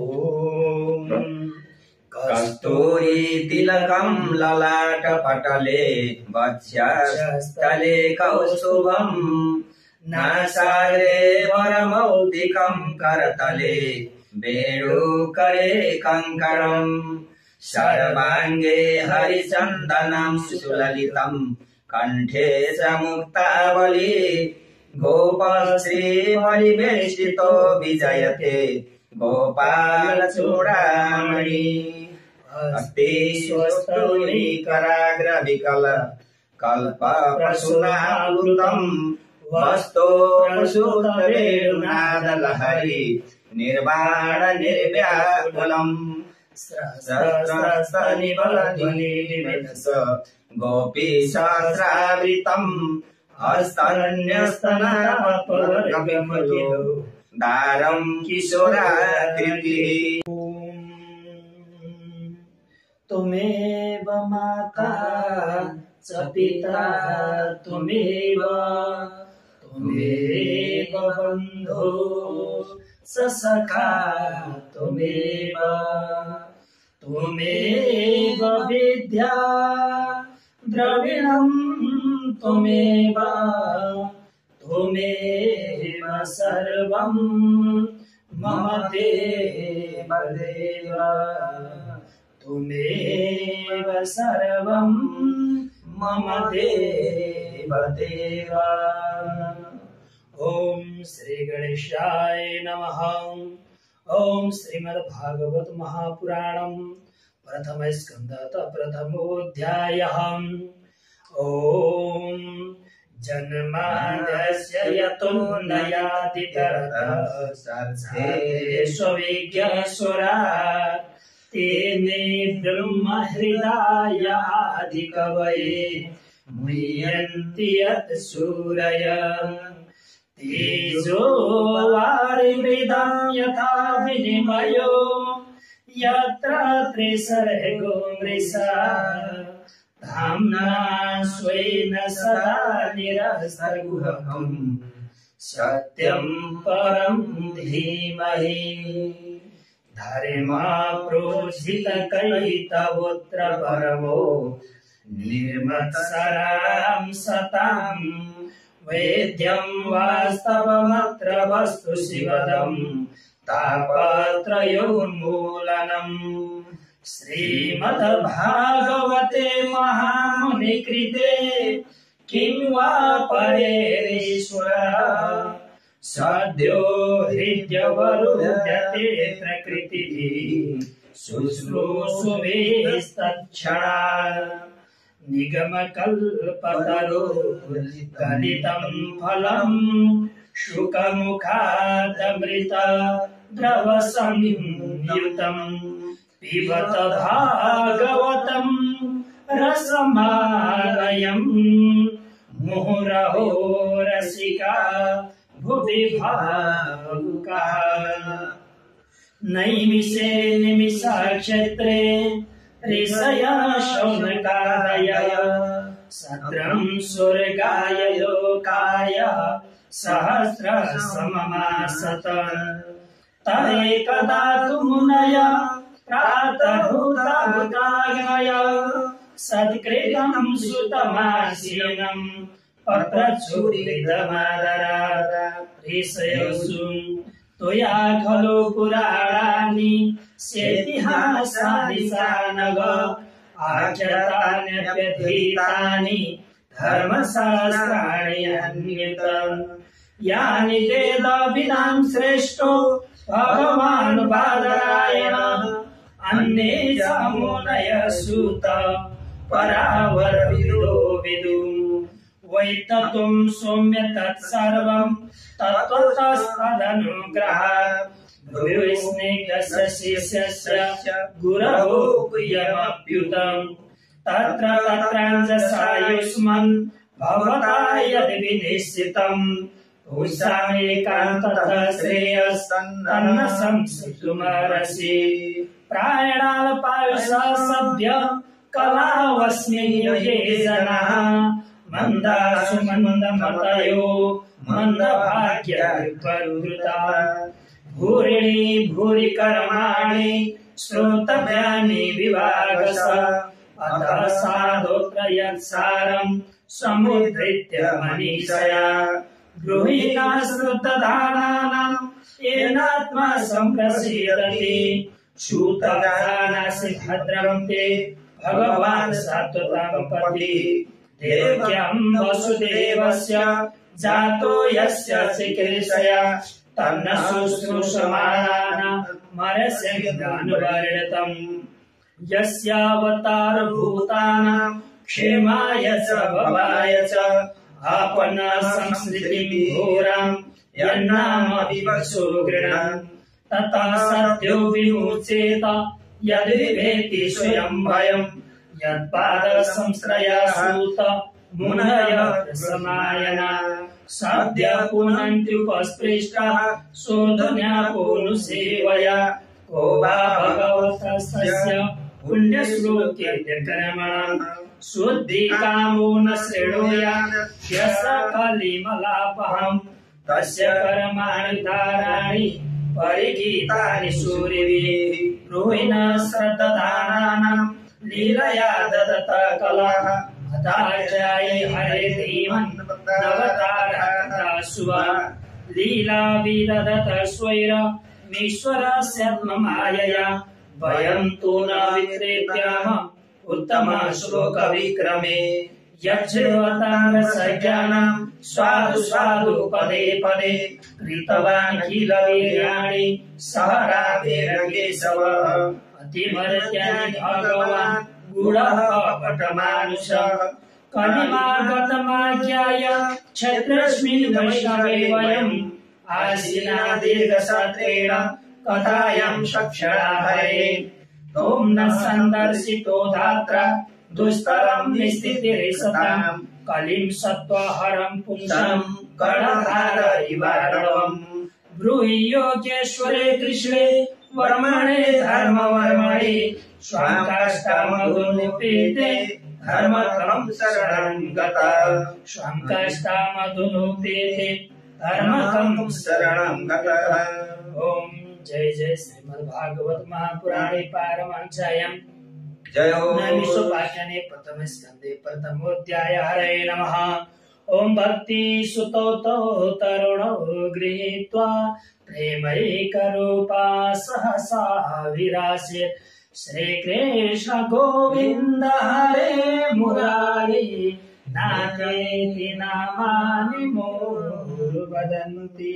ॐ कस्तूरी तिलकं ललाटपटले वक्षस्थले कौस्तुभं नासाग्रे वरमौक्तिकं करतले वेणुकरे कङ्कणम् सर्वाङ्गे हरिचन्दनं सुललितं कण्ठे च मुक्तावली गोपश्रीपरिवेष्टितो विजयते गोपालचूडामणि अस्ति स्वस्तूनि कराग्रविकल कल्पप्रसूनावृतं वस्तो प्रसूतवेणुनादलहरि निर्वाण निर्व्याकुलम् सहस्रस्तनिबलध्वनिनिमेष गोपीशास्त्रावृतम् हस्तन्यस्तनपरगविमलो दारं किशोराकृतिः। त्वमेव माता च पिता त्वमेव बन्धो स सखा त्वमेव विद्या द्रविणं त्वमेव सर्वं मम देव त्वमेव सर्वं मम देव। ओम श्री गणेशाय नमः। ओम श्रीमद्भागवत महापुराणं प्रथम स्कंदत प्रथमोऽध्यायः। ओम जन्माद्यस्य यतोऽन्वयादितरतश्चार्थेष्वविज्ञस्वराट् तेने ब्रह्महृदायादिकवये मुह्यन्ति यत् सूरयः तेजो वारिमृदां यथा विनिमयो यत्र त्रिसर्गो मृषा धाम्ना स्वेन सदा निरस्तगुहकम् सत्यं परं धीमहि धर्मप्रोज्झितकैतवोऽत्र परमो निर्मत्सरां सतां वेद्यं वास्तवमत्र वस्तु शिवदं तापत्रयोन्मूलनम् श्रीमद्भागवते महामुनिकृते किं वा परेरीश्वर सद्यो हृद्यवरुध्यते प्रकृतिः शुश्रूषुभिस्तत्क्षणात् निगमकल्पतरोर्गलितं फलं शुकमुखादमृत द्रवसंयुतम् पिबत भागवतं रसमालयम् मुहुरहो रसिका भुवि भावुकाः नैमिषे निमिषाक्षेत्रे ऋषया शौनकादयः सत्रं स्वर्गाय लोकाय सहस्रसममासत तदेकदा तु मुनया प्रातःभूताभूतागमय सत्कृतं सुतमासीनं पत्रच्छुरितमादरात् ऋषयोऽसु त्वया खलु पुराणानि सेतिहासानि सानग आख्यातान्यप्यधीतानि धर्मशास्त्राणि अन्यतम् यानि वेदविदां श्रेष्ठो भगवान् बादरायणः अन्ये च मुनयः सूत परावरविदो विदुः वैतत्वं सौम्य तत्सर्वं तत्त्वतस्तदनुग्रहात् भूयस्नेकस्य शिष्यस्य गुरवो प्रियमप्युतम् तत्र तत्राञ्जसायुष्मन् भवता यदि विनिश्चितम् पुरुषामेकान्ततः श्रेयस्तन्न संसितुमर्हसि प्रायणाल्पायुषा सभ्य कलावस्मि युगे जनाः मन्दासु मन्दमतयो मन्दभाग्यविपरीता भूरिणि भूरि कर्माणि श्रोतव्यानि विभागशः अतः साधोऽत्र यत्सारम् समुद्धृत्य मनीषया गृहीता श्रुतधानानाम् येनात्मा सम्प्रसीदति श्रुतधानासि भद्रं ते भगवान् सात्वतं पतिः देवक्यं वसुदेवस्य जातो यस्य चिकीर्षया तन्न शुश्रूषमाणानां मरस्य ज्ञानवर्णितम् यस्यावतार भूतानां क्षेमाय च भवाय च आपन्न संस्कृतिं घोरां यन्नाम विवक्षो गृह्णान् ततः सत्यो विमुच्येत यद्विवेति स्वयं भयम् यत्पाद संश्रया सूत मुनय प्रसमायना सद्य पुनन्त्युपस्पृष्टः शोधन्यापोनुसेवया को वा भगवतस्य पुण्यश्लोके कर्मणाम् शुद्धिकामो न शृणुयात् यस्य कलिमलापहम् तस्य कर्माणि दाराणि परिगीतानि सूरिभिः रोहिणः श्रद्धानानां लीलया ददत कलाः अदाचार्य हरे धीमन् नवतारकथासु लीला विदधत स्वैरमीश्वरस्य मायया वयं तु न विक्रेत्यामः उत्तम श्लोक विक्रमे यज्ञवतारसज्ञानां स्वादु स्वादु पदे पदे कृतवान् किल वीर्याणि सह राधेन केशवः अतिमर्त्यानि भगवान् गुणः कपटमानुषः कलिमागतमाज्ञाय क्षत्रस्मिन् वैष्णवे वयम् आसीना दीर्घसत्रेण कथायां सक्षणा हरे तों न सन्दर्शितो धात्रा दुस्तरं निस्थितिरिसतां कलिं सत्त्वहरं पुंसं कर्णधार इवारणवम् ब्रूहि योगेश्वरे कृष्णे वर्मणे धर्मवर्मणे स्वां काष्ठामधुनुपेते धर्मकं शरणं गतः स्वां काष्ठामधुनुपेते धर्मकं शरणं गतः। ओम जय जय श्रीमद्भागवत महापुराणे पारमहंस्यां नैमिषोपाख्याने प्रथम स्कंदे प्रथमोऽध्याय हरे नमः। ओम भक्ति सुतो तरुणो गृहीत्वा प्रेमैकरूपा सहसा विरासीत् श्रीकृष्ण गोविन्द हरे मुरारी नामेति नामानि मोर वदन्ति।